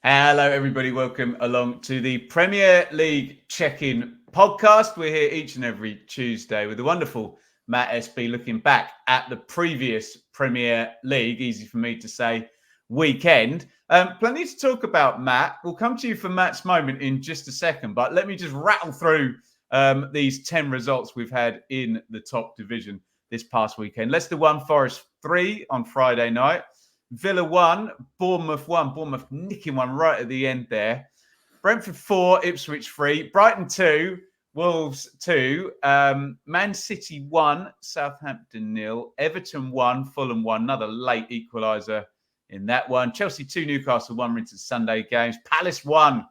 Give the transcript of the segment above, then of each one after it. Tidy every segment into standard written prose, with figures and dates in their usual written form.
Hello, everybody. Welcome along to the Premier League check-in podcast. We're here each and every Tuesday with the wonderful Matt SB looking back at the previous Premier League. Easy for me to say weekend. Plenty to talk about, Matt. We'll come to you for Matt's moment in just a second, but let me just rattle through these 10 results we've had in the top division this past weekend. Leicester 1, Forest 3 on Friday night. Villa 1, Bournemouth 1. Bournemouth nicking one right at the end there. Brentford 4, Ipswich 3. Brighton 2, Wolves 2. Man City 1, Southampton 0. Everton 1, Fulham 1. Another late equaliser in that one. Chelsea 2, Newcastle 1 into Sunday games. Palace 1,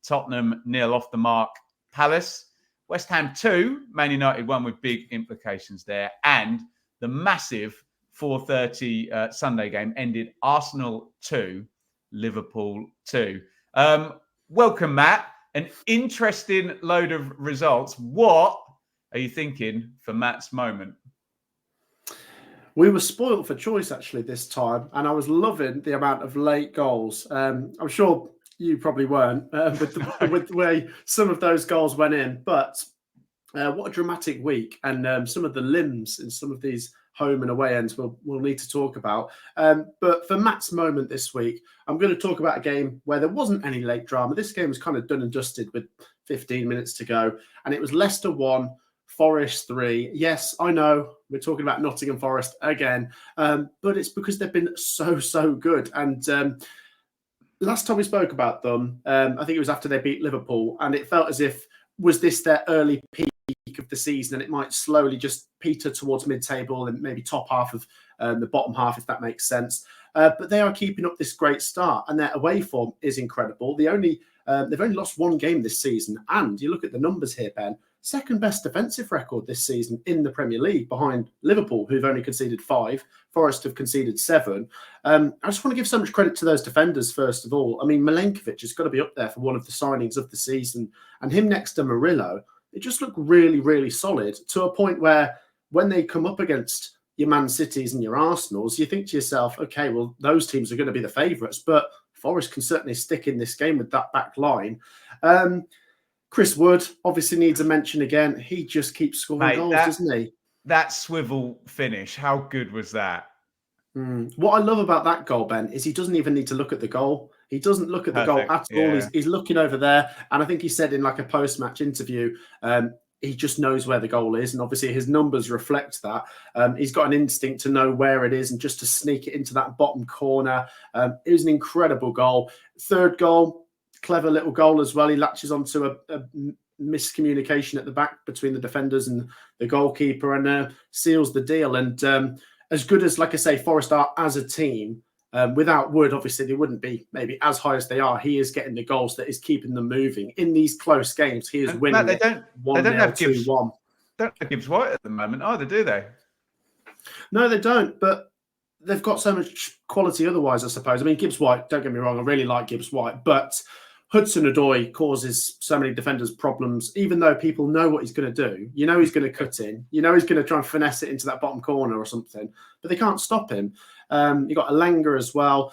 Tottenham 0 off the mark. Palace. West Ham 2, Man United 1 with big implications there. And the massive 4:30 Sunday game ended Arsenal 2, Liverpool 2. Welcome, Matt. An interesting load of results. What are you thinking for Matt's moment? We were spoilt for choice, actually, this time, and I was loving the amount of late goals. I'm sure you probably weren't with the way some of those goals went in, but what a dramatic week, and some of the limbs in some of these home and away ends we'll need to talk about. But for Matt's moment this week, I'm going to talk about a game where there wasn't any late drama. This game was kind of done and dusted with 15 minutes to go. And it was Leicester 1, Forest 3. Yes, I know we're talking about Nottingham Forest again, but it's because they've been so good. And last time we spoke about them, I think it was after they beat Liverpool, and it felt as if, was this their early peak of the season, and it might slowly just peter towards mid-table and maybe top half of the bottom half, if that makes sense. But they are keeping up this great start, and their away form is incredible. They've only lost one game this season, and you look at the numbers here, Ben, second best defensive record this season in the Premier League, behind Liverpool, who've only conceded 5. Forest have conceded 7. I just want to give so much credit to those defenders, first of all. I mean, Milenkovic has got to be up there for one of the signings of the season, and him next to Murillo, they just look really solid, to a point where when they come up against your Man Cities and your Arsenals, you think to yourself, okay, well, those teams are going to be the favourites, but Forest can certainly stick in this game with that back line. Chris Wood obviously needs a mention again. He just keeps scoring goals, doesn't he? That swivel finish, how good was that? What I love about that goal, Ben, is he doesn't even need to look at the goal. He doesn't look at the goal at all. He's looking over there. And I think he said in like a post-match interview, he just knows where the goal is. And obviously his numbers reflect that. He's got an instinct to know where it is and just to sneak it into that bottom corner. It was an incredible goal. Third goal, clever little goal as well. He latches onto a miscommunication at the back between the defenders and the goalkeeper and seals the deal. And as good as, like I say, Forest are as a team, without Wood, obviously, they wouldn't be maybe as high as they are. He is getting the goals that is keeping them moving. In these close games, he is winning. They don't have Gibbs 2-1. Don't have Gibbs White at the moment either, do they? No, they don't. But they've got so much quality otherwise, I suppose. I mean, Gibbs White, don't get me wrong, I really like Gibbs White. But Hudson-Odoi causes so many defenders problems, even though people know what he's going to do. You know he's going to cut in. You know he's going to try and finesse it into that bottom corner or something. But they can't stop him. You've got Elanga as well.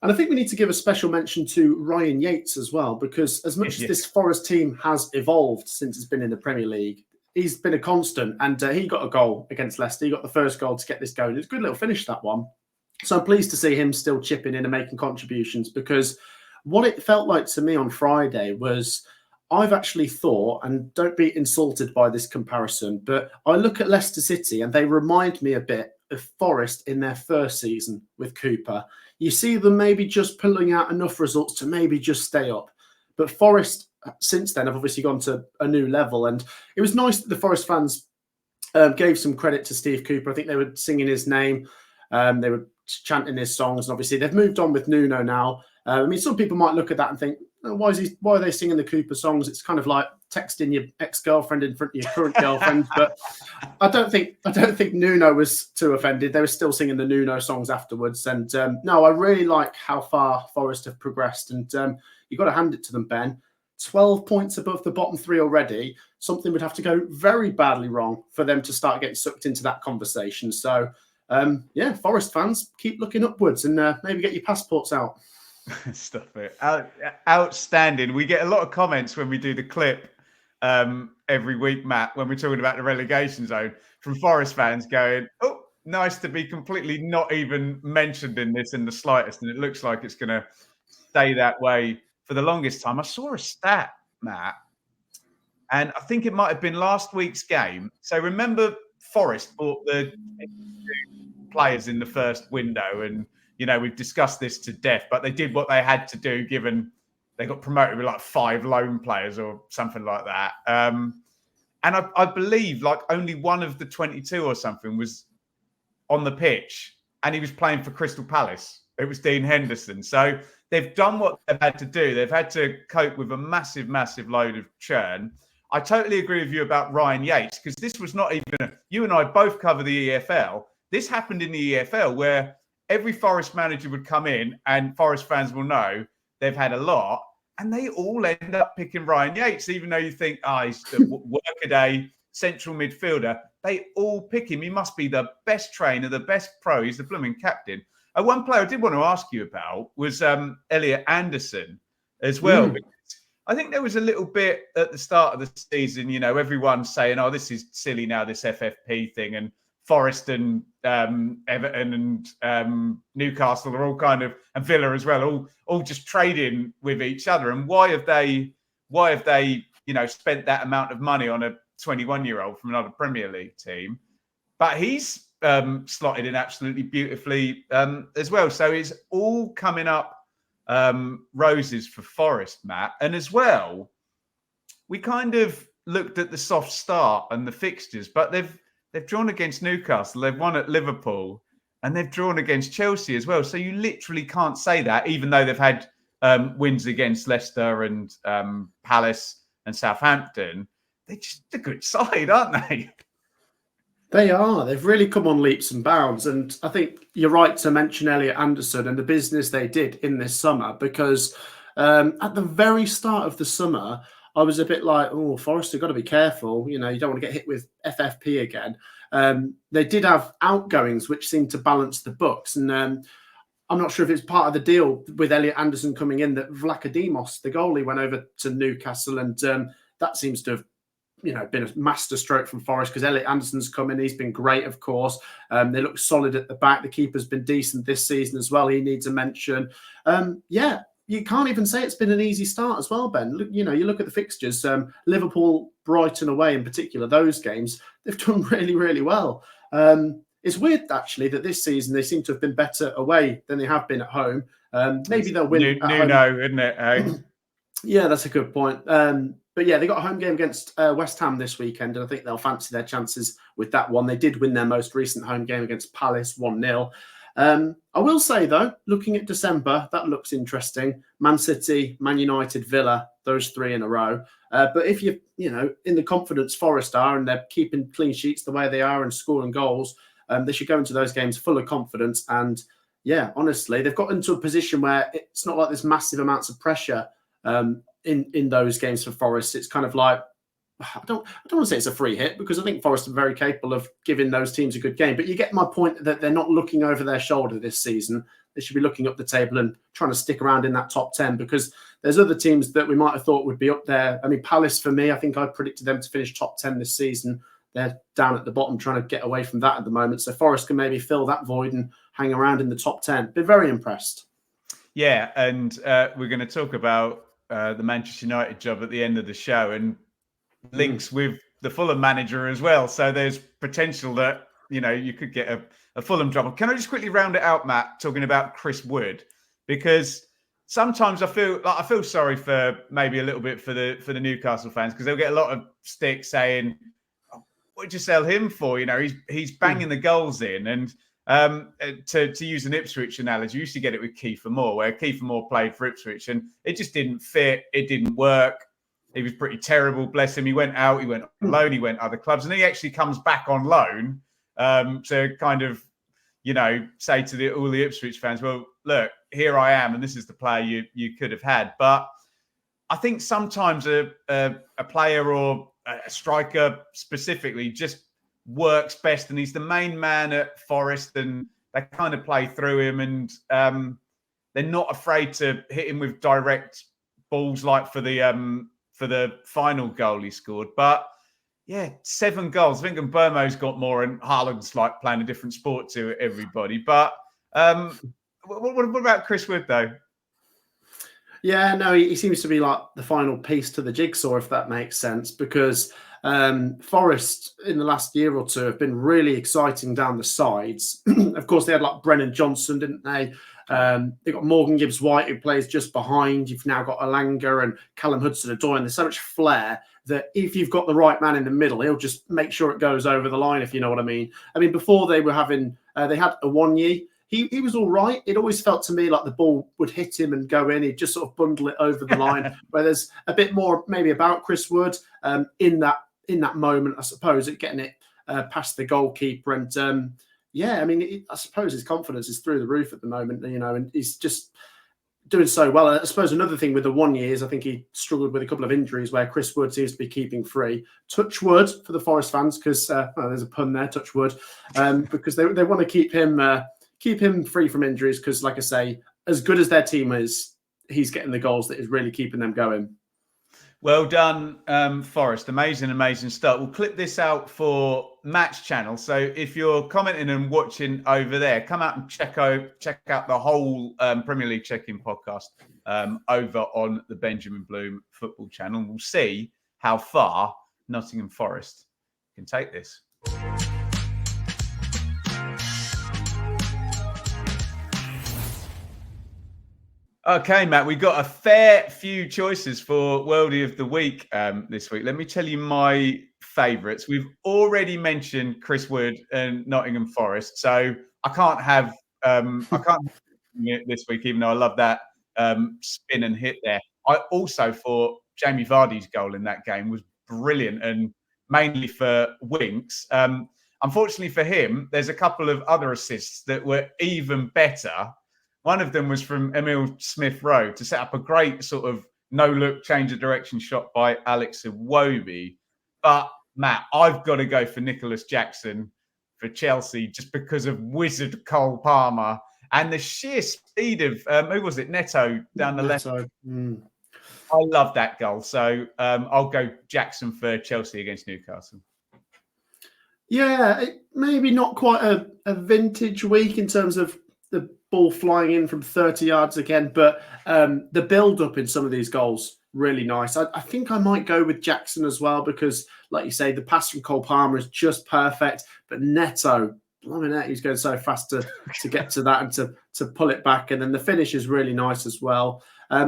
And I think we need to give a special mention to Ryan Yates as well, because as much as this Forest team has evolved since it's been in the Premier League, he's been a constant. And he got a goal against Leicester. He got the first goal to get this going. It's a good little finish, that one. So I'm pleased to see him still chipping in and making contributions, because what it felt like to me on Friday was, I've actually thought, and don't be insulted by this comparison, but I look at Leicester City and they remind me a bit of Forest in their first season with Cooper. You see them maybe just pulling out enough results to maybe just stay up. But Forest, since then, have obviously gone to a new level. And it was nice that the Forest fans gave some credit to Steve Cooper. I think they were singing his name. They were chanting his songs. And obviously they've moved on with Nuno now. I mean, some people might look at that and think, oh, why are they singing the Cooper songs? It's kind of like texting your ex-girlfriend in front of your current girlfriend. But I don't think Nuno was too offended. They were still singing the Nuno songs afterwards. And no, I really like how far Forest have progressed. And you've got to hand it to them, Ben. 12 points above the bottom 3 already. Something would have to go very badly wrong for them to start getting sucked into that conversation. So, Forest fans, keep looking upwards and maybe get your passports out. Stuff it. Outstanding. We get a lot of comments when we do the clip every week, Matt, when we're talking about the relegation zone from Forest fans going, oh, nice to be completely not even mentioned in this in the slightest. And it looks like it's going to stay that way for the longest time. I saw a stat, Matt, and I think it might have been last week's game. So remember, Forest bought the players in the first window, and we've discussed this to death, but they did what they had to do given they got promoted with like 5 loan players or something like that. And I believe like only one of the 22 or something was on the pitch, and he was playing for Crystal Palace. It was Dean Henderson. So they've done what they've had to do. They've had to cope with a massive, massive load of churn. I totally agree with you about Ryan Yates, because this was not even you and I both cover the EFL. This happened in the EFL where every Forest manager would come in, and Forest fans will know they've had a lot, and they all end up picking Ryan Yates, even though you think, he's the workaday central midfielder. They all pick him. He must be the best trainer, the best pro. He's the blooming captain. One player I did want to ask you about was Elliot Anderson as well. I think there was a little bit at the start of the season, everyone saying, this is silly now, this FFP thing. And Forest and Everton and Newcastle are all kind of, and Villa as well, all just trading with each other. And why have they spent that amount of money on a 21-year-old from another Premier League team? But he's slotted in absolutely beautifully as well. So it's all coming up roses for Forest, Matt. And as well, we kind of looked at the soft start and the fixtures, but they've drawn against Newcastle, they've won at Liverpool, and they've drawn against Chelsea as well. So you literally can't say that, even though they've had wins against Leicester and Palace and Southampton. They're just a good side, aren't they? They are. They've really come on leaps and bounds. And I think you're right to mention Elliot Anderson and the business they did in this summer, because at the very start of the summer, I was a bit like, Forest have got to be careful. You don't want to get hit with FFP again. They did have outgoings, which seemed to balance the books. And I'm not sure if it's part of the deal with Elliot Anderson coming in that Vlachodimos, the goalie, went over to Newcastle. And that seems to have been a masterstroke from Forest, because Elliot Anderson's come in. He's been great, of course. They look solid at the back. The keeper's been decent this season as well. He needs a mention. You can't even say it's been an easy start as well, Ben. Look, you look at the fixtures, Liverpool, Brighton away in particular, those games, they've done really, really well. It's weird, actually, that this season they seem to have been better away than they have been at home. Maybe they'll win at home. Isn't it? Yeah, that's a good point. But yeah, they got a home game against West Ham this weekend, and I think they'll fancy their chances with that one. They did win their most recent home game against Palace 1-0. I will say, though, looking at December, that looks interesting. Man City, Man United, Villa, those 3 in a row. But if you're, in the confidence Forest are, and they're keeping clean sheets the way they are and scoring goals, they should go into those games full of confidence. And yeah, honestly, they've got into a position where it's not like there's massive amounts of pressure in those games for Forest. It's kind of like, I don't want to say it's a free hit, because I think Forest are very capable of giving those teams a good game. But you get my point that they're not looking over their shoulder this season. They should be looking up the table and trying to stick around in that top 10, because there's other teams that we might have thought would be up there. I mean, Palace, for me, I think I predicted them to finish top 10 this season. They're down at the bottom trying to get away from that at the moment. So Forest can maybe fill that void and hang around in the top 10. Been very impressed. Yeah, and we're going to talk about the Manchester United job at the end of the show, and links with the Fulham manager as well. So there's potential that, you could get a Fulham job. Can I just quickly round it out, Matt, talking about Chris Wood? Because sometimes I feel sorry for maybe a little bit for the Newcastle fans, because they'll get a lot of stick saying, what'd you sell him for? He's banging the goals in. And to use an Ipswich analogy, you used to get it with Kiefer Moore, where Kiefer Moore played for Ipswich and it just didn't fit. It didn't work. He was pretty terrible, bless him. He went out, he went on loan, he went other clubs, and he actually comes back on loan to kind of, say to all the Ipswich fans, well, look, here I am, and this is the player you could have had. But I think sometimes a player or a striker specifically just works best, and he's the main man at Forest, and they kind of play through him, and they're not afraid to hit him with direct balls like for the final goal he scored. But yeah, 7 goals. I think Mbeumo's got more, and Haaland's like playing a different sport to everybody. But what about Chris Wood though? Yeah, no, he seems to be like the final piece to the jigsaw, if that makes sense, because Forest in the last year or two have been really exciting down the sides. Of course, they had like Brennan Johnson, didn't they? They've got Morgan Gibbs-White, who plays just behind. You've now got Elanga and Callum Hudson-Odoi, and there's so much flair that if you've got the right man in the middle, he'll just make sure it goes over the line, if you know what I mean. I mean, before they were having, they had a Worldie. He was all right. It always felt to me like the ball would hit him and go in. He'd just sort of bundle it over the line. Where there's a bit more maybe about Chris Wood in that moment, I suppose, at getting it past the goalkeeper. And yeah, I mean, I suppose his confidence is through the roof at the moment, you know, and he's just doing so well. I suppose another thing with the 1 year is I think he struggled with a couple of injuries where Chris Wood seems to be keeping free. Touch wood for the Forest fans, because there's a pun there, touch wood, because they want to keep him free from injuries, because, like I say, as good as their team is, he's getting the goals that is really keeping them going. Well done, Forest. Amazing start. We'll clip this out for Matt's channel. So if you're commenting and watching over there, come out and check out the whole Premier League check-in podcast over on the Benjamin Bloom football channel. And we'll see how far Nottingham Forest can take this. Okay, Matt, we've got a fair few choices for Worldie of the Week this week. Let me tell you my favourites. We've already mentioned Chris Wood and Nottingham Forest, so I can't have it this week, even though I love that spin and hit there. I also thought Jamie Vardy's goal in that game was brilliant, and mainly for Winks. Unfortunately for him, there's a couple of other assists that were even better. One of them was from Emil Smith-Rowe to set up a great sort of no-look change of direction shot by Alex Iwobi. But, Matt, I've got to go for Nicholas Jackson for Chelsea just because of wizard Cole Palmer and the sheer speed of, who was it, Neto down the left. I love that goal. So I'll go Jackson for Chelsea against Newcastle. Yeah, maybe not quite a vintage week in terms of the ball flying in from 30 yards again, but the build-up in some of these goals, really nice. I think I might go with Jackson as well because, like you say, the pass from Cole Palmer is just perfect, but Neto, he's going so fast to get to that and to pull it back, and then the finish is really nice as well.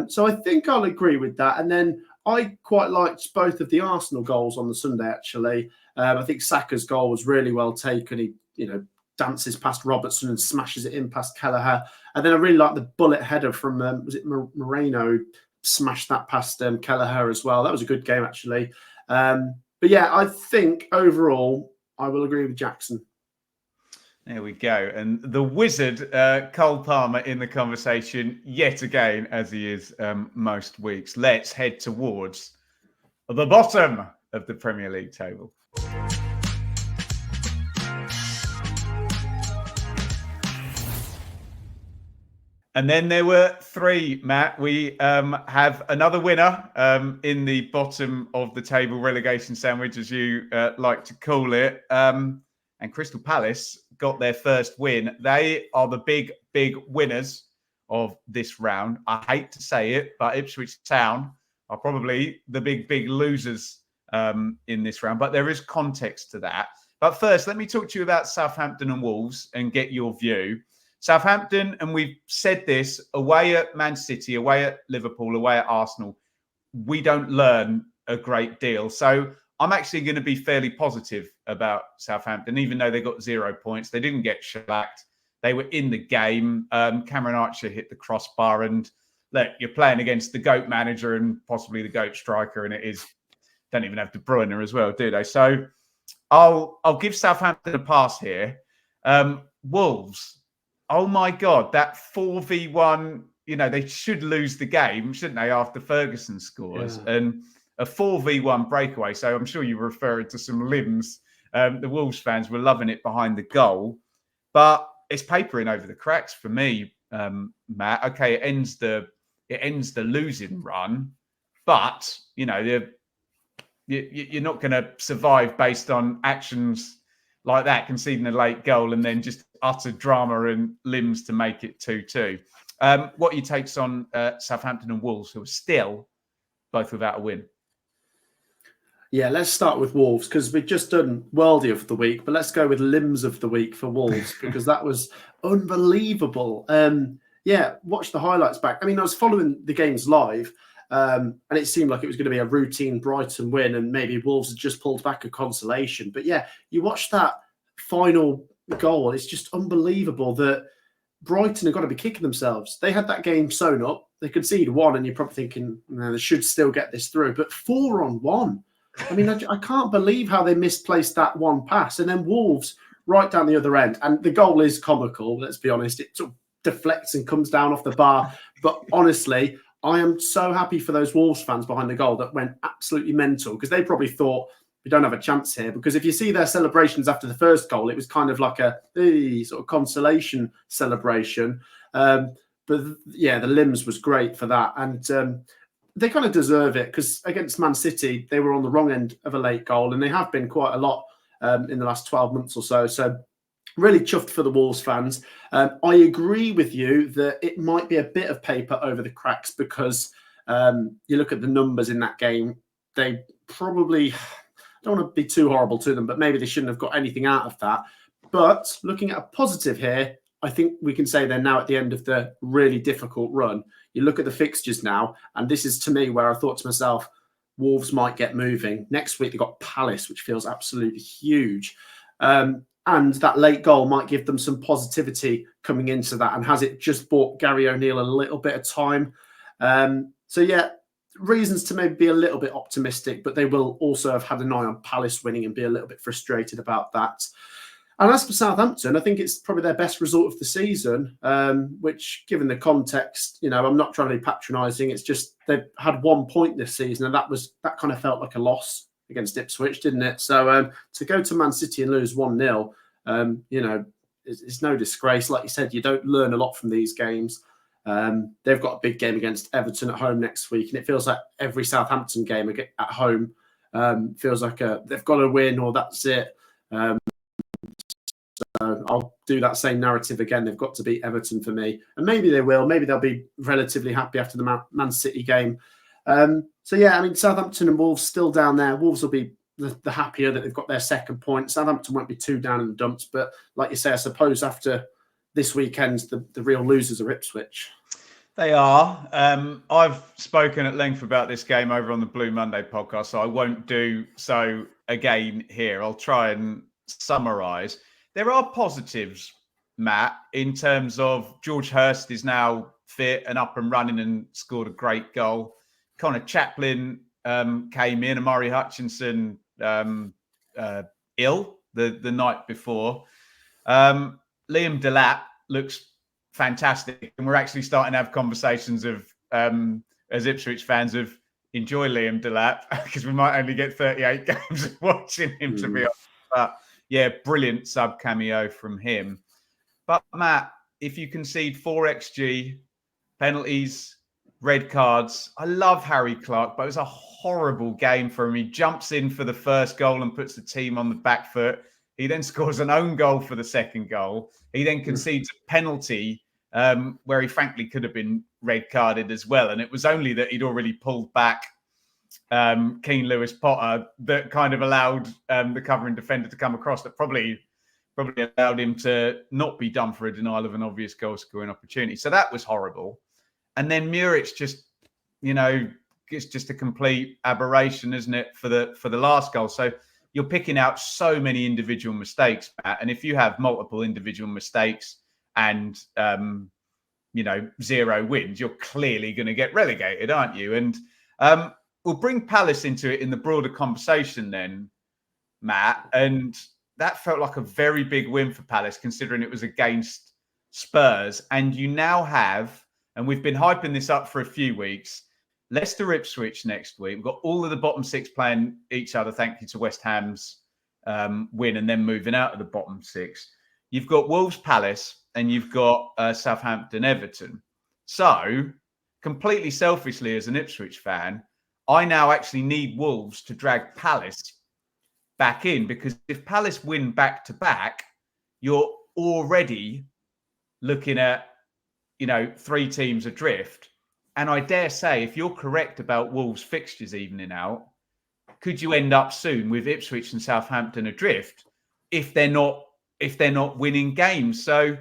So I think I'll agree with that. And then I quite liked both of the Arsenal goals on the Sunday, actually. I think Saka's goal was really well taken. He, dances past Robertson and smashes it in past Kelleher. And then I really like the bullet header from, was it Moreno, smashed that past Kelleher as well. That was a good game, actually. But yeah, I think overall, I will agree with Jackson. There we go. And the wizard, Cole Palmer, in the conversation yet again, as he is most weeks. Let's head towards the bottom of the Premier League table. And then there were 3, Matt. We have another winner in the bottom of the table, relegation sandwich, as you like to call it. And Crystal Palace got their first win. They are the big winners of this round. I hate to say it, but Ipswich Town are probably the big losers in this round. But there is context to that. But first, let me talk to you about Southampton and Wolves and get your view. Southampton, and we've said this, away at Man City, away at Liverpool, away at Arsenal, we don't learn a great deal. So I'm actually going to be fairly positive about Southampton, even though they got 0 points. They didn't get shellacked. They were in the game. Cameron Archer hit the crossbar, and look, you're playing against the GOAT manager and possibly the GOAT striker, and it is, don't even have De Bruyne as well, do they? So I'll give Southampton a pass here. Wolves. Oh my God, that 4v1, they should lose the game, shouldn't they, after Ferguson scores? Yeah. And a 4v1 breakaway. So I'm sure you were referring to some limbs. The Wolves fans were loving it behind the goal. But it's papering over the cracks for me. Matt. Okay, it ends the losing run, but you're not going to survive based on actions like that, conceding a late goal and then just utter drama and limbs to make it 2-2. What are your takes on Southampton and Wolves, who are still both without a win? Yeah, let's start with Wolves because we've just done Worldie of the week, but let's go with limbs of the week for Wolves because that was unbelievable. Yeah, watch the highlights back. I mean, I was following the games live, and it seemed like it was going to be a routine Brighton win, and maybe Wolves had just pulled back a consolation. But yeah, you watch that final goal; it's just unbelievable that Brighton have got to be kicking themselves. They had that game sewn up. They conceded one, and you're probably thinking they should still get this through. But 4-on-1. I mean, I can't believe how they misplaced that one pass. And then Wolves right down the other end. And the goal is comical, let's be honest. It sort of deflects and comes down off the bar. But honestly, I am so happy for those Wolves fans behind the goal that went absolutely mental because they probably thought we don't have a chance here. Because if you see their celebrations after the first goal, it was kind of like a sort of consolation celebration. But yeah, the limbs was great for that. And they kind of deserve it because against Man City, they were on the wrong end of a late goal, and they have been quite a lot in the last 12 months or so. So really chuffed for the Wolves fans. I agree with you that it might be a bit of paper over the cracks because you look at the numbers in that game, they probably, don't want to be too horrible to them, but maybe they shouldn't have got anything out of that. But looking at a positive here, I think we can say they're now at the end of the really difficult run. You look at the fixtures now, and this is to me where I thought to myself, Wolves might get moving. Next week, they've got Palace, which feels absolutely huge. And that late goal might give them some positivity coming into that. And has it just bought Gary O'Neill a little bit of time? So, yeah, reasons to maybe be a little bit optimistic, but they will also have had an eye on Palace winning and be a little bit frustrated about that. And as for Southampton, I think it's probably their best result of the season, which, given the context, I'm not trying to be patronising. It's just they've had 1 point this season, and that kind of felt like a loss against Ipswich, didn't it? So to go to Man City and lose 1-0, it's no disgrace. Like you said, you don't learn a lot from these games. They've got a big game against Everton at home next week, and it feels like every Southampton game at home feels like they've got to win or that's it. So I'll do that same narrative again. They've got to beat Everton for me. And maybe they will. Maybe they'll be relatively happy after the Man City game. So, yeah, I mean, Southampton and Wolves still down there. Wolves will be the happier that they've got their second point. Southampton won't be too down in the dumps. But like you say, I suppose after this weekend, the real losers are Ipswich. They are. I've spoken at length about this game over on the Blue Monday podcast, so I won't do so again here. I'll try and summarise. There are positives, Matt, in terms of George Hurst is now fit and up and running and scored a great goal. Connor Chaplin came in, Amari Hutchinson ill the night before. Liam Delap looks fantastic, and we're actually starting to have conversations of as Ipswich fans of enjoy Liam Delap because we might only get 38 games of watching him to be honest. But yeah, brilliant sub cameo from him. But Matt, if you concede 4 XG, penalties, red cards, I love Harry Clarke, but it was a horrible game for him. He jumps in for the first goal and puts the team on the back foot. He then scores an own goal for the second goal. He then concedes a penalty where he frankly could have been red carded as well. And it was only that he'd already pulled back Keane Lewis Potter that kind of allowed the covering defender to come across that probably allowed him to not be done for a denial of an obvious goal scoring opportunity. So that was horrible. And then Muric just, it's just a complete aberration, isn't it, for the last goal. So you're picking out so many individual mistakes, Matt. And if you have multiple individual mistakes and 0 wins, you're clearly going to get relegated, aren't you? And we'll bring Palace into it in the broader conversation then, Matt. And that felt like a very big win for Palace, considering it was against Spurs. And you now have, and we've been hyping this up for a few weeks, Leicester Ipswich next week. We've got all of the bottom 6 playing each other, thank you to West Ham's win and then moving out of the bottom 6. you've got Wolves Palace and you've got Southampton Everton. So, completely selfishly as an Ipswich fan, I now actually need Wolves to drag Palace back in, because if Palace win back to back, you're already looking at, 3 teams adrift. And I dare say, if you're correct about Wolves fixtures evening out, could you end up soon with Ipswich and Southampton adrift if they're not winning games? So,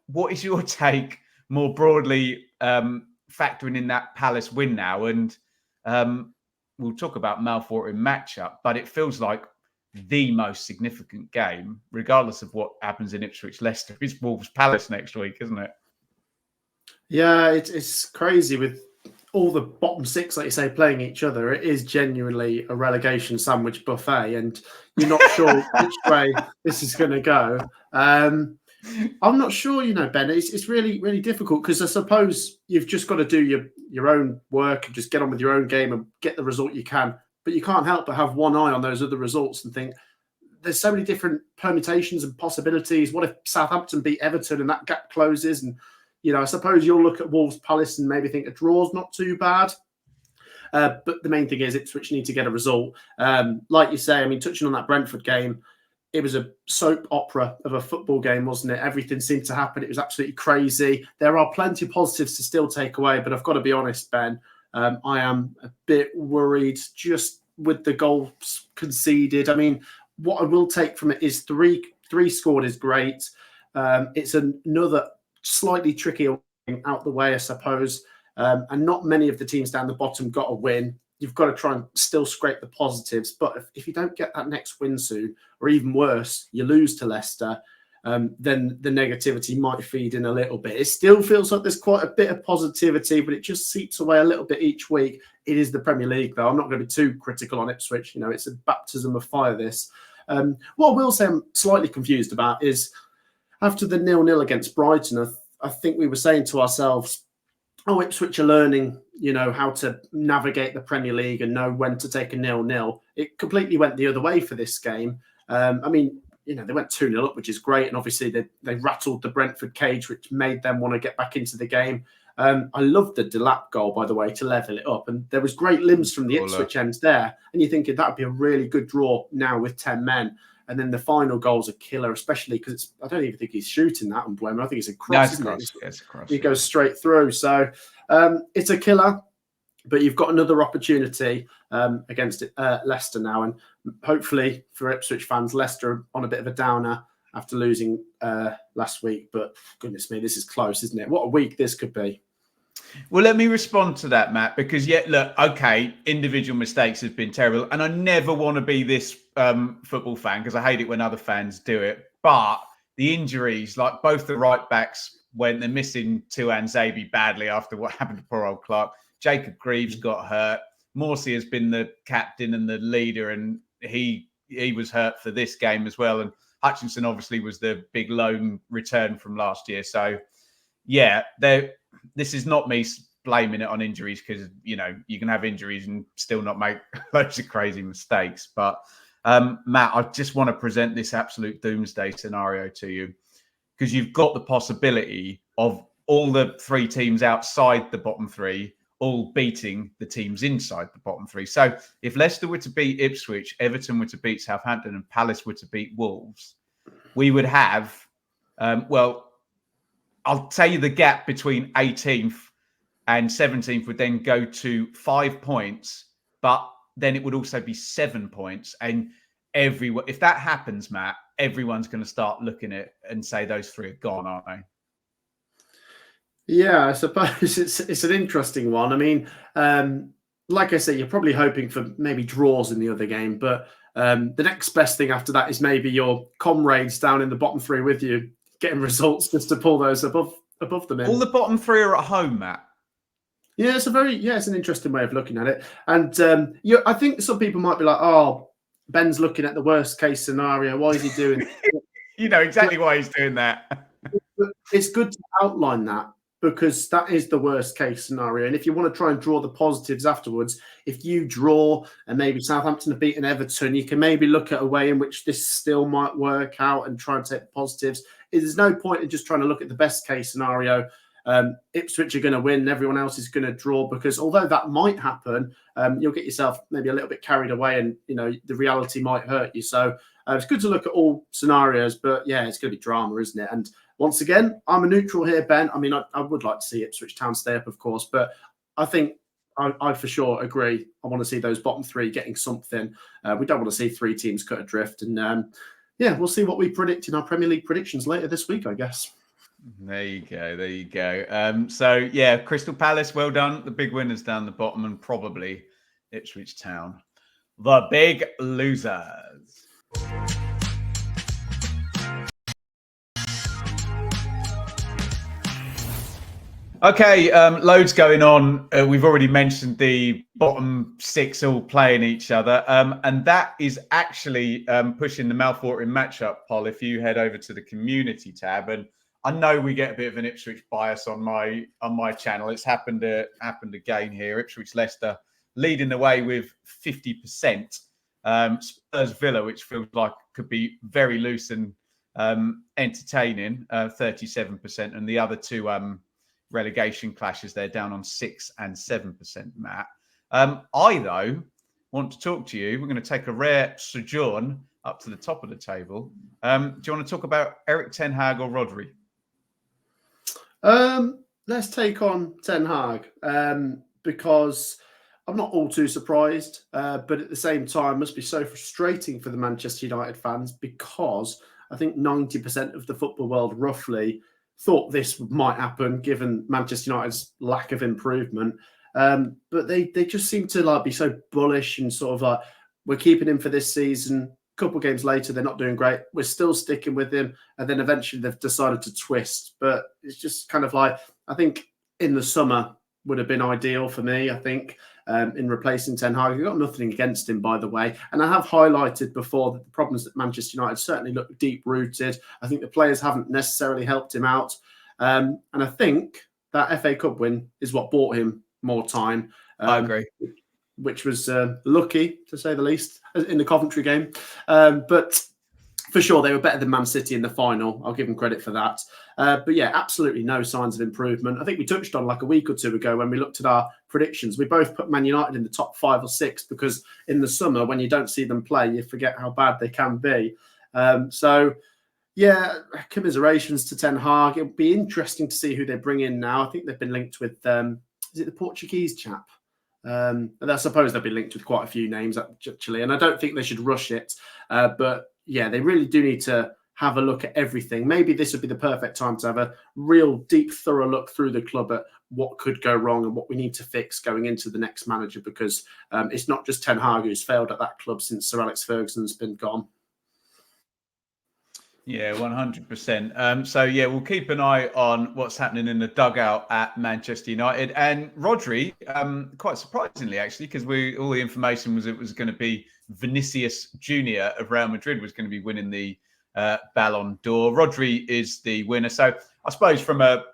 what is your take more broadly, factoring in that Palace win now? And we'll talk about mouthwatering matchup, but it feels like the most significant game, regardless of what happens in Ipswich Leicester, is Wolves Palace next week, isn't it? Yeah, it's crazy with all the bottom 6, like you say, playing each other. It is genuinely a relegation sandwich buffet, and you're not sure which way this is going to go. I'm not sure, Ben. It's really, really difficult, because I suppose you've just got to do your own work and just get on with your own game and get the result you can. But you can't help but have one eye on those other results and think, there's so many different permutations and possibilities. What if Southampton beat Everton and that gap closes? And, I suppose you'll look at Wolves Palace and maybe think a draw's not too bad. But the main thing is Ipswich need to get a result. Like you say, touching on that Brentford game, it was a soap opera of a football game, wasn't it? Everything seemed to happen. It was absolutely crazy. There are plenty of positives to still take away, but I've got to be honest, Ben, I am a bit worried just with the goals conceded. What I will take from it is three scored is great. It's another slightly trickier out the way, I suppose. And not many of the teams down the bottom got a win. You've got to try and still scrape the positives. But if you don't get that next win soon, or even worse, you lose to Leicester, then the negativity might feed in a little bit. It still feels like there's quite a bit of positivity, but it just seeps away a little bit each week. It is the Premier League, though. I'm not going to be too critical on Ipswich. It's a baptism of fire, this. What I will say I'm slightly confused about is after the 0-0 against Brighton, I think we were saying to ourselves, Ipswich are learning, how to navigate the Premier League and know when to take a 0-0. It completely went the other way for this game. They went 2-0 up, which is great. And obviously they rattled the Brentford cage, which made them want to get back into the game. I loved the Delap goal, by the way, to level it up. And there was great limbs from the Ipswich end there. And you're thinking that would be a really good draw now with 10 men. And then the final goal's a killer, especially because I don't even think he's shooting that on Bremer. I think it's a cross, isn't it? It's a cross. He goes straight through. So it's a killer. But you've got another opportunity against Leicester now. And hopefully for Ipswich fans, Leicester on a bit of a downer after losing last week. But goodness me, this is close, isn't it? What a week this could be. Well, let me respond to that, Matt, because, individual mistakes have been terrible. And I never want to be this football fan, because I hate it when other fans do it. But the injuries, like both the right backs, when they're missing Tuanzebe badly after what happened to poor old Clark. Jacob Greaves got hurt. Morsey has been the captain and the leader, and he was hurt for this game as well. And Hutchinson obviously was the big loan return from last year. So, this is not me blaming it on injuries, because, you can have injuries and still not make loads of crazy mistakes. But, Matt, I just want to present this absolute doomsday scenario to you, because you've got the possibility of all the 3 teams outside the bottom 3 all beating the teams inside the bottom 3. So if Leicester were to beat Ipswich, Everton were to beat Southampton, and Palace were to beat Wolves, we would have, I'll tell you the gap between 18th and 17th would then go to 5 points, but then it would also be 7 points. And if that happens, Matt, everyone's going to start looking at it and say those 3 are gone, aren't they? Yeah, I suppose it's an interesting one. Like I say, you're probably hoping for maybe draws in the other game, but the next best thing after that is maybe your comrades down in the bottom 3 with you getting results just to pull those above them in. All the bottom 3 are at home, Matt. Yeah, it's an interesting way of looking at it. And I think some people might be like, "Oh, Ben's looking at the worst case scenario. Why is he doing?" You know exactly why he's doing that. It's good to outline that because that is the worst case scenario. And if you want to try and draw the positives afterwards, if you draw and maybe Southampton have beaten Everton, you can maybe look at a way in which this still might work out and try and take the positives. There's no point in just trying to look at the best case scenario. Ipswich are going to win and everyone else is going to draw, because although that might happen, you'll get yourself maybe a little bit carried away and, the reality might hurt you. So it's good to look at all scenarios, but yeah, it's going to be drama, isn't it? And once again, I'm a neutral here, Ben. I mean, I would like to see Ipswich Town stay up, of course, but I think I for sure agree. I want to see those bottom three getting something. We don't want to see three teams cut adrift. And we'll see what we predict in our Premier League predictions later this week, I guess. There you go. So, Crystal Palace, well done. The big winners down the bottom, and probably Ipswich Town, the big losers. Okay, loads going on. We've already mentioned the bottom six all playing each other. And that is actually pushing the mouthwatering matchup poll. If you head over to the community tab, and I know we get a bit of an Ipswich bias on my channel. It's happened again here. Ipswich Leicester leading the way with 50%. Spurs Villa, which feels like could be very loose and entertaining, 37%, and the other two relegation clashes, they're down on 6% and 7%, Matt. I, though, want to talk to you. We're going to take a rare sojourn up to the top of the table. Do you want to talk about Erik Ten Hag or Rodri? Let's take on Ten Hag because I'm not all too surprised, but at the same time, it must be so frustrating for the Manchester United fans, because I think 90% of the football world roughly thought this might happen given Manchester United's lack of improvement. But they just seem to be so bullish and sort of we're keeping him for this season. A couple of games later, they're not doing great. We're still sticking with him. And then eventually they've decided to twist. But it's just kind of I think in the summer would have been ideal for me, I think, in replacing Ten Hag. I've got nothing against him, by the way. And I have highlighted before that the problems at Manchester United certainly look deep-rooted. I think the players haven't necessarily helped him out. And I think that FA Cup win is what bought him more time. I agree. Which was lucky, to say the least, in the Coventry game. But for sure, they were better than Man City in the final. I'll give them credit for that. But yeah, absolutely no signs of improvement. I think we touched on a week or two ago when we looked at our predictions. We both put Man United in the top 5 or 6 because in the summer, when you don't see them play, you forget how bad they can be. So yeah, commiserations to Ten Hag. It'll be interesting to see who they bring in now. I think they've been linked with, is it the Portuguese chap? And I suppose they'll be linked with quite a few names, actually. And I don't think they should rush it. But yeah, they really do need to have a look at everything. Maybe this would be the perfect time to have a real deep, thorough look through the club at what could go wrong and what we need to fix going into the next manager, because it's not just Ten Hag who's failed at that club since Sir Alex Ferguson's been gone. Yeah, 100%. So, yeah, we'll keep an eye on what's happening in the dugout at Manchester United. And Rodri, quite surprisingly, actually, because all the information was it was going to be Vinicius Junior of Real Madrid was going to be winning the Ballon d'Or. Rodri is the winner. So I suppose from a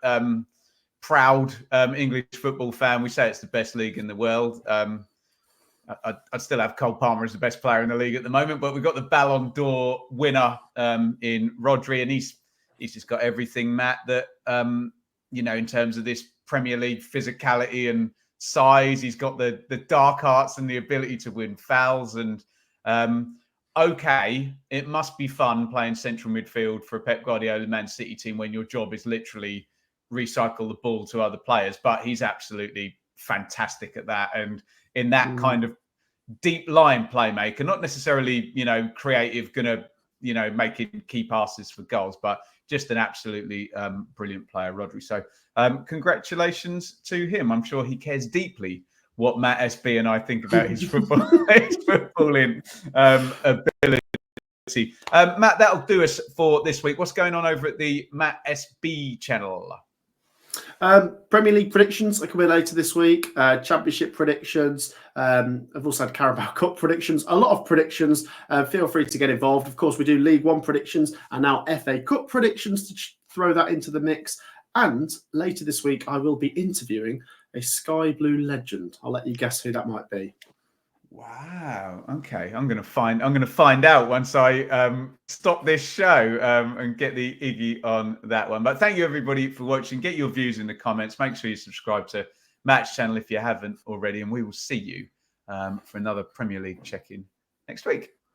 proud English football fan, we say it's the best league in the world. I'd still have Cole Palmer as the best player in the league at the moment, but we've got the Ballon d'Or winner in Rodri, and he's just got everything, Matt, that, in terms of this Premier League physicality and size. He's got the dark arts and the ability to win fouls. And okay, it must be fun playing central midfield for a Pep Guardiola Man City team when your job is literally recycle the ball to other players, but he's absolutely fantastic at that. And in that kind of deep line playmaker, not necessarily, creative, making key passes for goals, but just an absolutely brilliant player, Rodri. So congratulations to him. I'm sure he cares deeply what Matt SB and I think about his footballing ability. Matt, that'll do us for this week. What's going on over at the Matt SB channel? Premier League predictions are coming later this week. Championship predictions. I've also had Carabao Cup predictions. A lot of predictions. Feel free to get involved. Of course, we do League One predictions and now FA Cup predictions to throw that into the mix. And later this week, I will be interviewing a Sky Blue legend. I'll let you guess who that might be. Wow. Okay, I'm gonna find out once I stop this show and get the Iggy on that one. But thank you everybody for watching. Get your views in the comments. Make sure you subscribe to Matt's channel if you haven't already, and we will see you for another Premier League check-in next week.